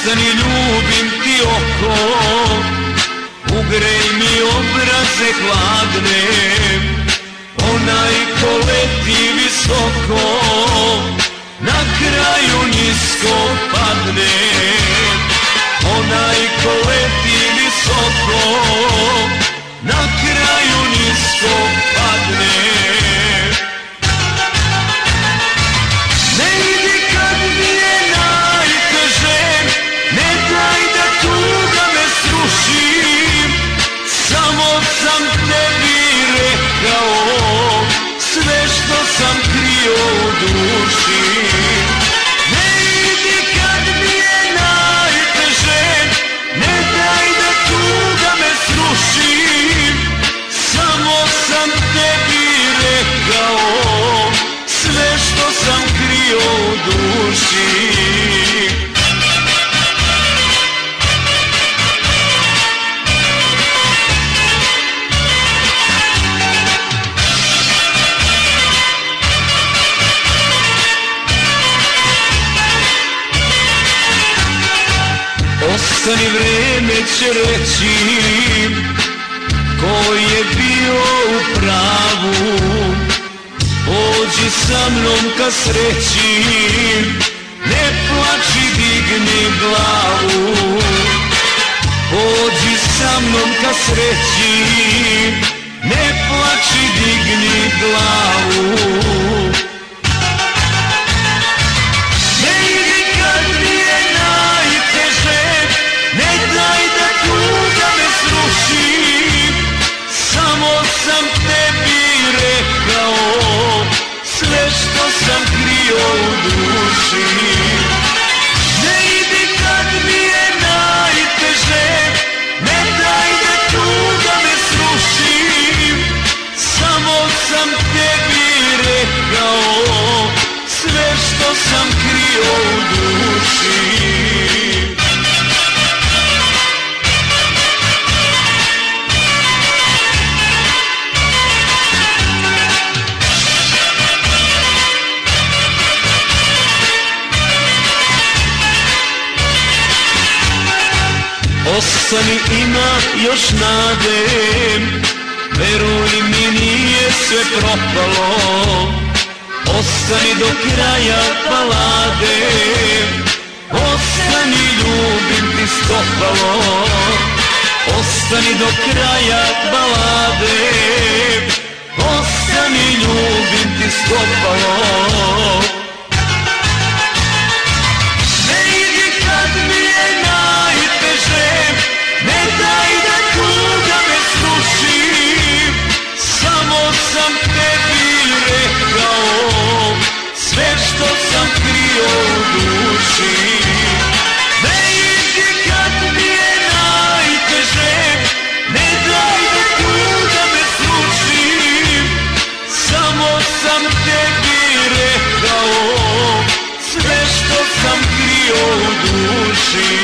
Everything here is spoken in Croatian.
Ostani, ljubim ti oko, ugrej mi obraze hladne. Onaj ko leti visoko, na kraju nisko padne. Onaj ko leti visoko, na kraju nisko padne. Ne idi kad mi je najteže, ne daj da tuga me sruši. Samo sam tebi rekao sve što sam krio u duši. Ne idi kad mi je najteže, ne daj da tuga me sruši. Samo sam tebi rekao sve što sam krio u duši. Ostani, vreme će reći ko je bio u pravu. Pođi sa mnom ka sreći, ne plači, digni glavu. Pođi sa mnom ka sreći, ne plači, digni glavu. Sam tebi rekao sve što sam krio u duši. Ne idi kad mi je najteže, ne daj da tuga me sruši. Samo sam tebi rekao sve što sam krio u duši. Ostani, ima još nade, veruj mi nije sve propalo. Ostani do kraja balade, ostani, ljubim ti stopalo. Ostani do kraja balade, ostani, ljubim ti stopalo. Sam tebi rekao sve što sam krio u duši. Ne idi kad mi je najteže, ne daj da tuga me sruši. Samo sam tebi rekao sve što sam krio u duši.